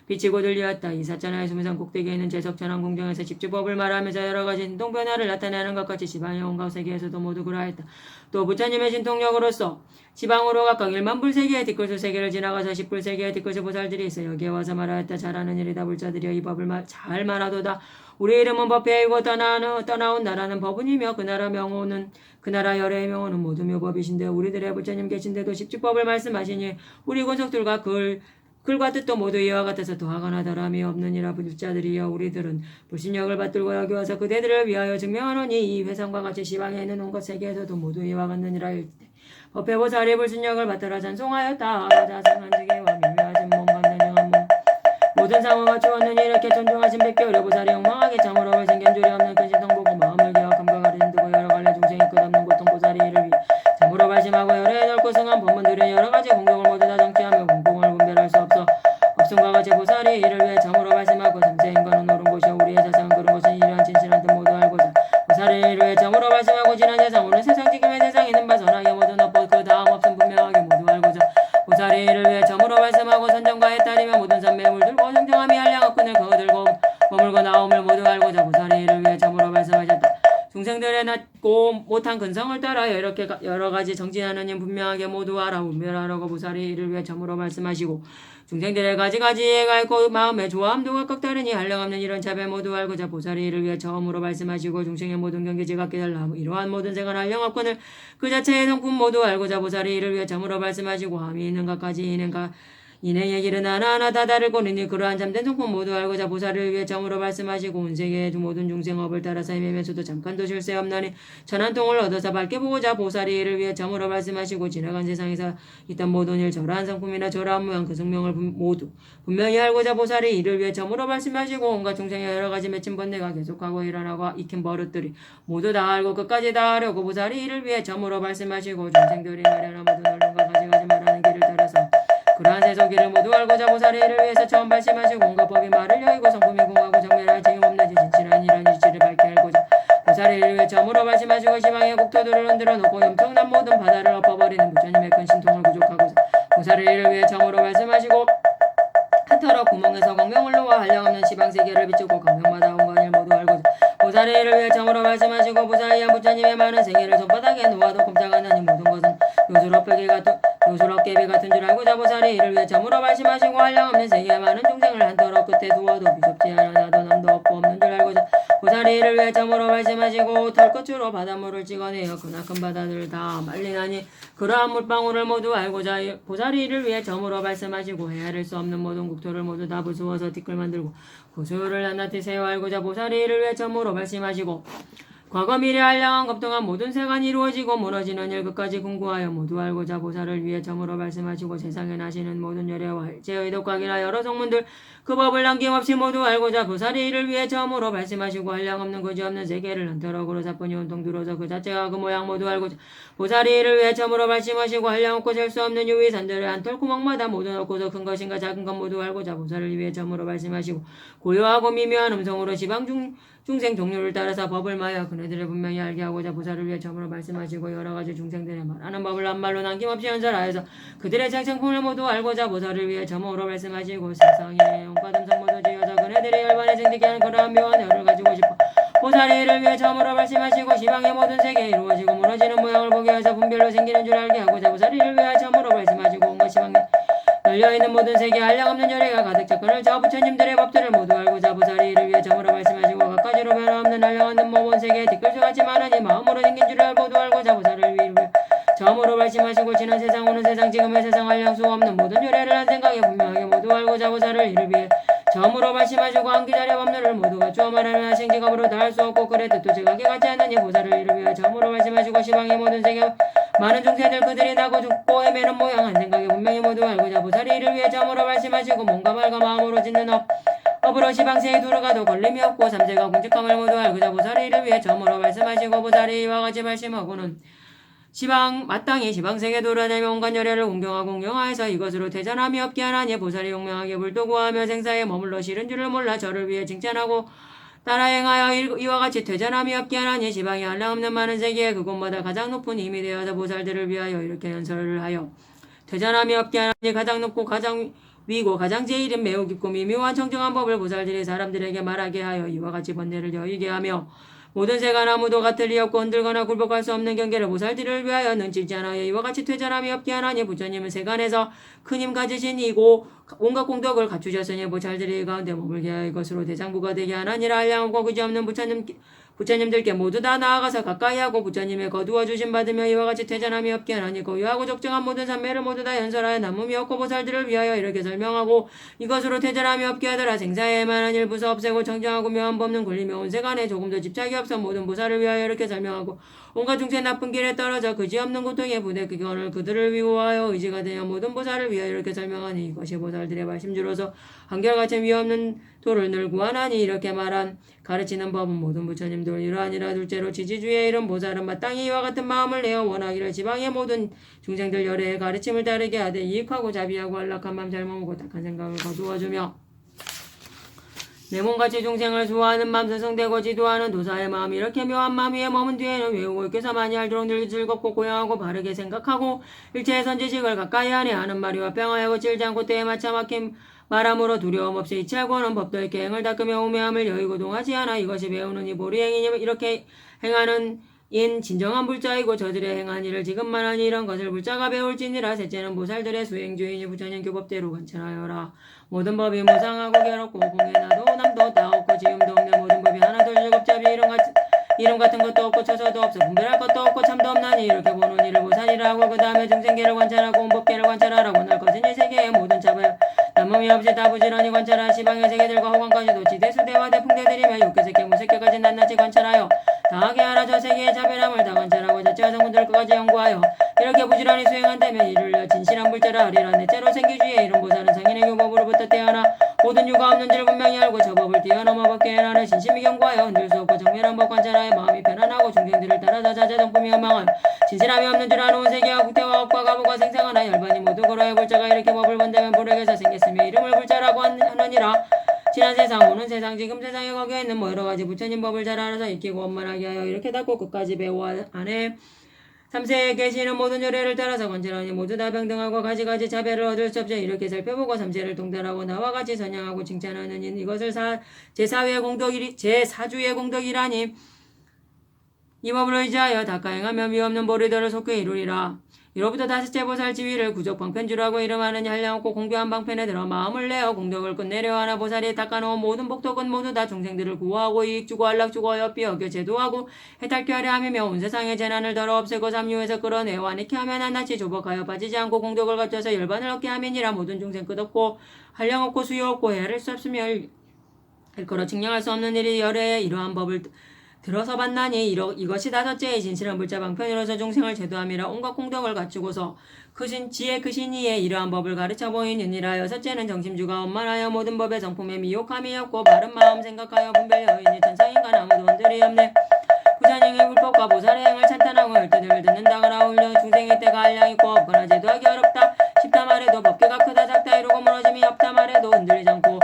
비치고 들리었다. 이 사천하의 수미산 꼭대기에 있는 제석천왕 궁정에서 집주법을 말하면서 여러가지 신통 변화를 나타내는 것 같이 지방의 온갖 세계에서도 모두 그러하였다. 또 부처님의 신통력으로서 지방으로 각각 1만 불세계의 뒷글수 세계를 지나가서 10불세계의 뒷글수 보살들이 있어 여기에 와서 말하였다. 잘하는 일이다. 불자들이여 이 법을 잘 말하도다. 우리 이름은 법회이고 떠나온 나라는 법은이며 그 나라 명호는 그 나라 열애의 명호는 모두 묘법이신데 우리들의 부처님 계신데도 십주법을 말씀하시니 우리 권속들과 글과 뜻도 모두 이와 같아서 더하거나 덜함이 없느니라. 불자들이여 우리들은 불신력을 받들고 여기 와서 그대들을 위하여 증명하노니 이 회상과 같이 시방에 있는 온갖 세계에서도 모두 이와 같느니라. 법회보살이 불신력을 받들어 찬송하였다. 자상한 지계와 미묘하신 몸 간단정한 몸 모든 상황과 주었느니 이렇게 존중하신 백개월의 보살이 영망하게 참으로 생긴 줄이 없는 큰 신통 보고 마음을 기억함과 가르침 두고 여러 갈래 중생이 끝없는 고통 보살이 이를 위해 참으로 발심하고 여러 넓고 승한 법문들의 여러 가지 공경을 모두 다 정치하며 공공을 분별할 수 없음과 같이 보살이 이를 위해 참으로 발심하고 삼세 인간은 옳은 곳이요 우리의 세상은 그런 것이 이러한 진실한 뜻 모두 알고자 보살이 이를 위해 참으로 발심하고 지난 세상 오늘 세상 지금의 세상 있는 바 선하게 모두 높고 그 다음 없음 분명하게 모두 알고자 보살이 이를 위해 참으로 발심하고 선정과에 따르며 모든 산매에 물들고 정정함이 한량없군을 거들고 하늘에 낮고 못한 근성을 따라여 이렇게 여러 가지 정진하는 일 분명하게 모두 알아 분별하라고 보살이 이를 위해 점으로 말씀하시고 중생들의 가지가지가 있고 마음의 조함도 각각 다르니 한량없는 이런 차별 모두 알고자 보살이 이를 위해 처음으로 말씀하시고 중생의 모든 경계지가 깨달라 이러한 모든 생활 한량없건을 그 자체의 성품 모두 알고자 보살이 이를 위해 점으로 말씀하시고 함이 있는 것까지 인행의 길은 하나하나 다 다르고 이니 그러한 잠든 성품 모두 알고자 보살을 위해 점으로 말씀하시고 온 세계의 모든 중생업을 따라서 헤매면서도 잠깐도 쉴 새 없나니 천한통을 얻어서 밝게 보고자 보살이 이를 위해 점으로 말씀하시고 지나간 세상에서 있던 모든 일 저러한 성품이나 저러한 모양 그 성명을 모두 분명히 알고자 보살이 이를 위해 점으로 말씀하시고 온갖 중생의 여러 가지 맺힌 번뇌가 계속하고 일어나고 익힌 버릇들이 모두 다 알고 끝까지 다 하려고 보살이 이를 위해 점으로 말씀하시고 중생들이 말하나 모든 언론과 가지가지 말하는 길을 따라서 그러한 세속기를 모두 알고자 보살이 이를 위해서 처음 말씀하시고 온갖 법이 말을 여의고 성품이 공하고 정멸할 죄임 없는 진실한 이런 이치를 밝게 알고자 보살이 이를 위해 점으로 말씀하시고 시방의 국토들을 흔들어 놓고 엄청난 모든 바다를 엎어버리는 부처님의 큰 신통을 구족하고자 보살이 이를 위해 점으로 말씀하시고 한터러 구멍에서 광명을 놓아 한량없는 시방세계를 비추고 광명마다 온갖 일 모두 알고자 보살이 이를 위해 점으로 말씀하시고 보살이한 부처님의 많은 세계를 손바닥에 놓아도 꼼짝하는 이 모든 것은 요술업개비 같은 줄 알고자 보살이 이를 위해 점으로 말씀하시고 한량없는 세계의 많은 중생을 한터러 끝에 두어도 비좁지 않아도 남도 없고 없는 줄 알고자 보살이 이를 위해 점으로 말씀하시고 털끝으로 바닷물을 찍어내어 그나큰 바다들을 다 말리나니 그러한 물방울을 모두 알고자 보살이 이를 위해 점으로 말씀하시고 헤아릴 수 없는 모든 국토를 모두 다 부수어서 티끌 만들고 구수를 한낱이 세워 알고자 보살이 이를 위해 점으로 말씀하시고 과거 미래 한량한 겁동한 모든 세간이 이루어지고 무너지는 일 끝까지 궁구하여 모두 알고자 보살을 위해 점으로 말씀하시고 세상에 나시는 모든 열애와 일제의 독각이나 여러 성문들 그 법을 남김없이 모두 알고자 보살이 이를 위해 점으로 말씀하시고 한량없는 그지없는 세계를 한터럭으로 사뿐히 온통 들어서 그 자체가 그 모양 모두 알고자 보살이 이를 위해 점으로 말씀하시고 한량없고 셀 수 없는 유위산들을 한톨 구멍마다 모두 넣고서 큰 것인가 작은 것 모두 알고자 보살을 위해 점으로 말씀하시고 고요하고 미묘한 음성으로 지방 중생 종류를 따라서 법을 마여 그네들을 분명히 알게 하고자 보살을 위해 점으로 말씀하시고 여러가지 중생들의 말하는 법을 한말로 남김없이 연설하여서 그들의 장창품을 모두 알고자 보살을 위해 점으로 말씀하시고 세상에 온갖 음성 모두 지어서 그네들이 열반에 생기게 하는 그러한 묘한 열을 가지고 싶어 보살의 일을 위해 점으로 말씀하시고 시방의 모든 세계에 이루어지고 무너지는 모양을 보게 해서 분별로 생기는 줄 알게 하고자 보살의 일을 위해 점으로 말씀하시고 온갖 시방에 열려있는 모든 세계 한량없는 열애가 가득 찼거늘 저 부처님들의 법들을 모두 알고자 보살이 이를 위해 점으로 말씀하시고 각가지로 변화없는 한량없는 모든 세계에 티끌수같이 많으니 마음으로 생긴 줄을 모두 알고자 보살을 위해 점으로 말씀하시고 지난 세상 오는 세상 지금의 세상 한량 수 없는 모든 열애를 한 생각에 분명하게 모두 알고자 보살을 이를 위해 점으로 말씀하시고 한기자리 법률을 모두 갖추어 말하는 생직업으로 다 할 수 없고 그래 뜻도 제각에 같지 않느니 보살을 이를 위해 점으로 말씀하시고 시방의 모든 세계 많은 중생들 그들이 나고 죽고 헤매는 모양 한 생각에 분명히 모두 알고자 보살이 이를 위해 점으로 말씀하시고 몸과 말과 마음으로 짓는 업으로 시방세에 두루가도 걸림이 없고 삼세가 궁직함을 모두 알고자 보살이 이를 위해 점으로 말씀하시고 보살이 이와 같이 말씀하고는 시방 마땅히 시방세계 돌아다니며 온갖 열애를 공경하여서 이것으로 대전함이 없게 하나니 보살이 용명하게 불도 구하며 생사에 머물러 싫은 줄을 몰라 저를 위해 칭찬하고 따라 행하여 이와 같이 퇴전함이 없게 하나니 시방이 한량없는 많은 세계에 그곳마다 가장 높은 힘이 되어서 보살들을 위하여 이렇게 연설을 하여 퇴전함이 없게 하나니 가장 높고 가장 위고 가장 제일은 매우 깊고 미묘한 청정한 법을 보살들이 사람들에게 말하게 하여 이와 같이 번뇌를 여의게 하며 모든 세간 아무도 같을 리 없고 흔들거나 굴복할 수 없는 경계를 보살들을 위하여 눈치지 않아요. 이와 같이 퇴전함이 없게 하나니 부처님은 세간에서 큰 힘 가지신 이고 온갖 공덕을 갖추셨으니 보살들이 가운데 머물게 하여 이것으로 대장부가 되게 하나니라 한량없고 그지없는 부처님들께 모두 다 나아가서 가까이 하고 부처님의 거두어 주심 받으며 이와 같이 퇴전함이 없게 하나니 고유하고 적정한 모든 산매를 모두 다 연설하여 남음이 없고 보살들을 위하여 이렇게 설명하고 이것으로 퇴전함이 없게 하더라 생사에 만한 일 부서 없애고 청정하고 묘한 법는 굴리며 온 세간에 조금도 집착이 없어 모든 보살을 위하여 이렇게 설명하고 온갖 중생 나쁜 길에 떨어져 그지없는 고통에 부대 그거를 그들을 위하여 의지가 되어 모든 보살을 위하여 이렇게 설명하니 이것이 보살들의 말씀주로서 한결같이 위없는 도를 늘 구하나니 이렇게 말한 가르치는 법은 모든 부처님들 이러하니라 둘째로 지지주의 이른 보살은 마땅히 이와 같은 마음을 내어 원하기를 지방의 모든 중생들 열애의 가르침을 따르게 하되 이익하고 자비하고 안락한 맘 잘 머무고 딱한 생각을 거두어주며 내 몸같이 중생을 수호하는 맘 서성되고 지도하는 도사의 마음 이렇게 묘한 마음 위에 머문 뒤에는 외우고 익혀서 많이 알도록 늘 즐겁고 고양하고 바르게 생각하고 일체의 선지식을 가까이 하네 하는 말이와 평화하고 찔지 않고 때에 맞춰 막힌 말함으로 두려움 없이 이치하고는 법도 있게 행을 닦으며 우매함을 여의고 동하지 않아 이것이 배우는 이 보리 행이니 이렇게 행하는 인 진정한 불자이고 저들의 행한 일을 지금 말하니 이런 것을 불자가 배울지니라. 셋째는 보살들의 수행주의니 부처님 교법대로 관찰하여라. 모든 법이 무상하고 괴롭고 공에 나도 남도 다 없고 지음도 없는 모든 법이 하나도 즐겁잡이 이름 같은 것도 없고 처서도 없어 분별할 것도 없고 참도 없나니 이렇게 보는 이를 보살이라 하고 그 다음에 중생계를 관찰하고 온법계를 관찰하라고 날 것은 이 세계의 모든 차별 남음이 없이 다 부지런히 관찰하 시방의 세계들과 호관까지도 지대수대와 대풍대들이며 육계세계 무색계까지 낱낱이 관찰하여 다하게 하라. 저 세계의 차별함을 다 관찰하고 자체와 성분들을 끝까지 연구하여 이렇게 부지런히 수행한다면 이를 진실한 불자라 하리라. 넷째로 생기주의에 이른 보살은 상인의 교법으로부터 태어나 모든 유가 없는 줄 분명히 알고 저 법을 뛰어넘어 법계에 나를 진심이 경고하여 흔들 수 없고 정밀한 법 관찰하여 마음이 편안하고 중생들을 따라서 자자정품이 허망한 진실함이 없는 줄 아는 세계와 국태와 업과 가부가 생생하나 열반이 모두 걸어야 불자가 이렇게 법을 본다면 불에게서 생겼으며 이름을 불자라고 하느니라. 지난 세상 오는 세상 지금 세상에 거기에 있는 여러 가지 부처님 법을 잘 알아서 익히고 원만하게 하여 이렇게 닦고 끝까지 배워 안에 삼세에 계시는 모든 요례를 따라서 관찰하니 모두 다 병등하고 가지가지 차별을 얻을 수 없이 이렇게 살펴보고 삼세를 동달하고 나와 같이 선양하고 칭찬하는 이것을 제4주의 공덕이라니. 이 법을 의지하여 닦아 행하며 미없는 보리들을 속히 이루리라. 이로부터 다섯째 보살 지위를 구적 방편주라고 이름하느니 한량없고 공교한 방편에 들어 마음을 내어 공덕을 끝내려 하나. 보살이 닦아놓은 모든 복덕은 모두 다 중생들을 구호하고 이익주고 안락주고 어여삐 어겨 제도하고 해탈케 하려 함이며 온 세상의 재난을 덜어 없애고 삼류에서 끌어내어 안익게 하며 낱낱이 조복하여 빠지지 않고 공덕을 갖춰서 열반을 얻게 함이니라. 모든 중생 끝없고 한량없고 수요없고 헤아릴 수 없으며 일컬어 증량할 수 없는 일이 열애에 이러한 법을 들어서 봤나니 이것이 다섯째의 진실한 불자 방편으로서 중생을 제도함이라. 온갖 공덕을 갖추고서 지혜 크신이의 이러한 법을 가르쳐 보이느니라. 여섯째는 정심주가 원만하여 모든 법의 정품에 미혹함이 없고 바른 마음 생각하여 분별 여인이 천상인간 아무도 흔들이 없네. 부처님의 불법과 보살의 행을 찬탄하고 열뜻을 듣는다거나 울려 중생의 때가 한량 있고 없거나 제도하기 어렵다 싶다 말해도 법계가 크다 작다 이루고 무너짐이 없다 말해도 흔들리지 않고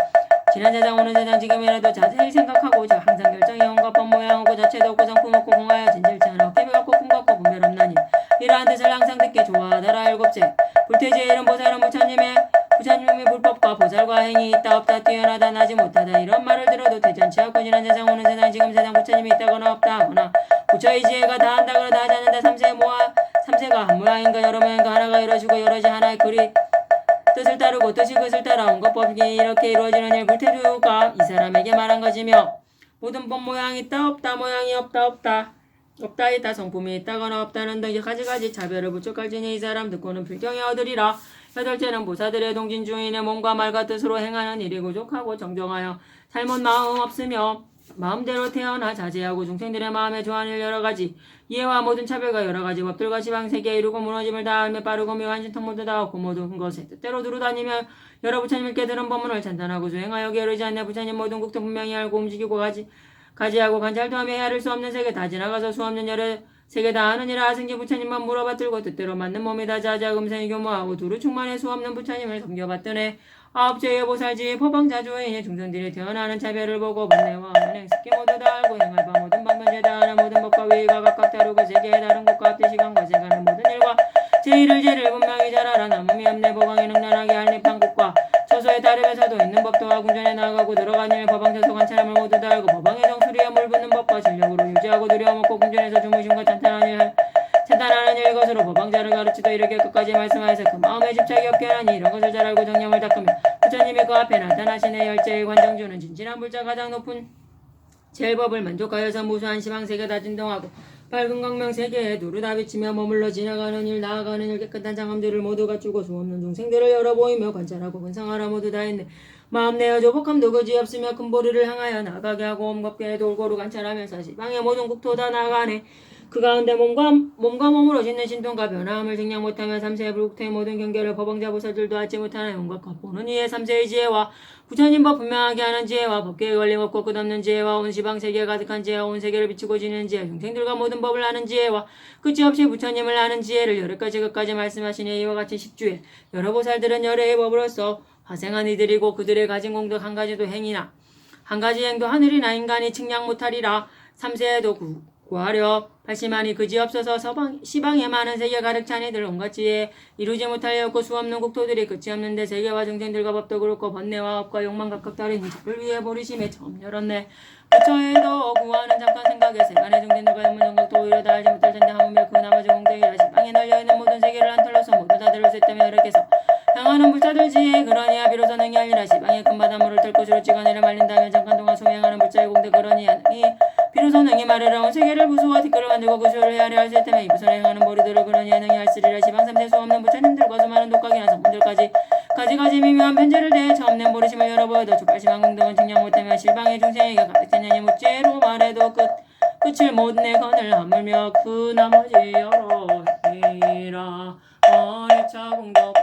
지난 세상 오는 세상 지금이라도 자세히 생각하고 항상 결정이 온갖 법 모양하고 자체도 없고 성품 없고 공하여 진실치 않아 깨비 같고 품 같고 분별 없나니 이러한 뜻을 항상 듣게 좋아하더라. 일곱째 불퇴지에 이른 보살은 부처님의 불법과 보살과 행이 있다 없다 뛰어나다 나지 못하다 이런 말을 들어도 대전치 않고 지난 세상 오는 세상 지금 세상 부처님이 있다거나 없다 하거나 부처의 지혜가 다 한다거나 다 하지 않는다. 삼세가 한 모양인가 여러 모양인가 하나가 이루어지고 여럿이 하나의 글이 뜻을 따르고 뜻이 그것을 따라 온갖 법이 이렇게 이루어지는 일 불태주가 이 사람에게 말한 것이며 모든 법 모양이 있다 없다 모양이 없다 있다 성품이 있다거나 없다는 등 가지가지 차별을 부축할지니 이 사람 듣고는 불경에 얻으리라. 여덟째는 보사들의 동진주인의 몸과 말과 뜻으로 행하는 일이 부족하고 정정하여 잘못 마음 없으며 마음대로 태어나 자제하고 중생들의 마음에 좋아하는 여러가지 이해와 모든 차별과 여러가지 법들과 지방세계에 이루고 무너짐을 다 알며 빠르고 묘한 신통 모두 다 없고 모든 것에 뜻대로 두루다니며 여러 부처님을 깨달은 법문을 찬탄하고 수행하여 게으르지 않네. 부처님 모든 국토 분명히 알고 움직이고 가지하고 관찰도 하며 헤아릴 수 없는 세계 다 지나가서 수 없는 여러 세계 다 하느니라. 승지 부처님만 물어받들고 뜻대로 맞는 몸이다 자자 금생이 교모하고 두루 충만해 수 없는 부처님을 섬겨받더네. 아홉째의 보살지 포방자주인의 중생들이 태어나는 차별을 보고 번뇌와 은행 스키 모두 다 알고 행할 바 모든 방면제 다 하는 모든 법과 위가 각각 다르고 세계의 다른 곳과 앞뒤 시간과 세가는 모든 일과 제의를 분명히 잘 알아. 남음이 없네. 보방에 능란하게 할립한 곳과 처소에 따르면서도 있는 법도와 궁전에 나아가고 들어가는 일 법방처소 관찰함을 모두 다 알고 법방의 정수리에 물 붓는 법과 진력으로 유지하고 두려워먹고 궁전에서 주무심과 찬탄하는 일 것으로 법방자를 가르치도 이렇게 끝까지 말씀하여서 그 마음에 집착이 없게 하니 이런 것을 잘 알고 정념을 닦으며 부처님이 그 앞에 나타나시네. 열째의 관정주는 진실한 불자 가장 높은 제일법을 만족하여서 무수한 시방세계 다 진동하고 밝은 광명 세계에 두루 다 비치며 머물러 지나가는 일 나아가는 일 깨끗한 장엄들을 모두 갖추고 수없는 중생들을 열어 보이며 관찰하고 근상하라 모두 다 했네. 마음 내어 조복함도 그지없으며 큰 보리를 향하여 나가게 하고 엄겁게 돌고루 관찰하면서 시방의 모든 국토 다 나가네. 그 가운데 몸과 몸으로 짓는 신통과 변화함을 생략 못하며 삼세의 불국토의 모든 경계를 법왕자 보살들도 알지 못하는 온갖 보는 이의 삼세의 지혜와 부처님 법 분명하게 하는 지혜와 법계에 걸림없고 끝없는 지혜와 온 시방세계에 가득한 지혜와 온 세계를 비추고 지는 지혜 중생들과 모든 법을 아는 지혜와 끝이 없이 부처님을 아는 지혜를 여러가지 끝까지 말씀하시니 이와 같이 십주에 여러 보살들은 여러의 법으로서 화생한 이들이고 그들의 가진 공덕 한 가지도 행이나 한 가지 행도 하늘이나 인간이 측량 못하리라. 삼세에도 구하려 발심하니 그지없어서 시방에 많은 세계 가득 찬 이들 온갖 지에 이루지 못하였고 수없는 국토들이 끝이 없는데 세계와 정쟁들과 법도 그렇고 번뇌와 업과 욕망 각각 다른 인식을 위해 보리심에 처음 열었네. 부처에도 구하는 잠깐 생각에 세간의 정쟁들과 영문정각도 오히려 다 알지 못할 텐데 하물며 그 나머지 공덕이라 시방에 널려있는 모든 세계를 한털로서 모두 다 들을 수 있다며 이렇게서 향하는 불자들지에 그러니야 비로소 능히 알리라. 시방에 큰 바닷물을 털 것으로 찍어내려 말린다면 잠깐 동안 소행하는 불자의 공덕 그러니야 능히 비로소 능히 말하라. 온 세계를 부수와 뒷걸을 만들고 구수를 헤아려 할 수 있다며 이부설 행하는 머리들을 그러니야 능히 알쓰리라. 시방삼세 수 없는 부처님들과 수많은 독각이나 성분들까지 가지가지 미묘한 편제를 대해 처음 낸 보리심을 열어보여도 족발시방 공덕은 증량 못하며 실방의 중생에게 가득 찼냐니 무죄로 말해도 끝을 못 내거늘 하물며 그 나머지 여러 이라 어리차 공덕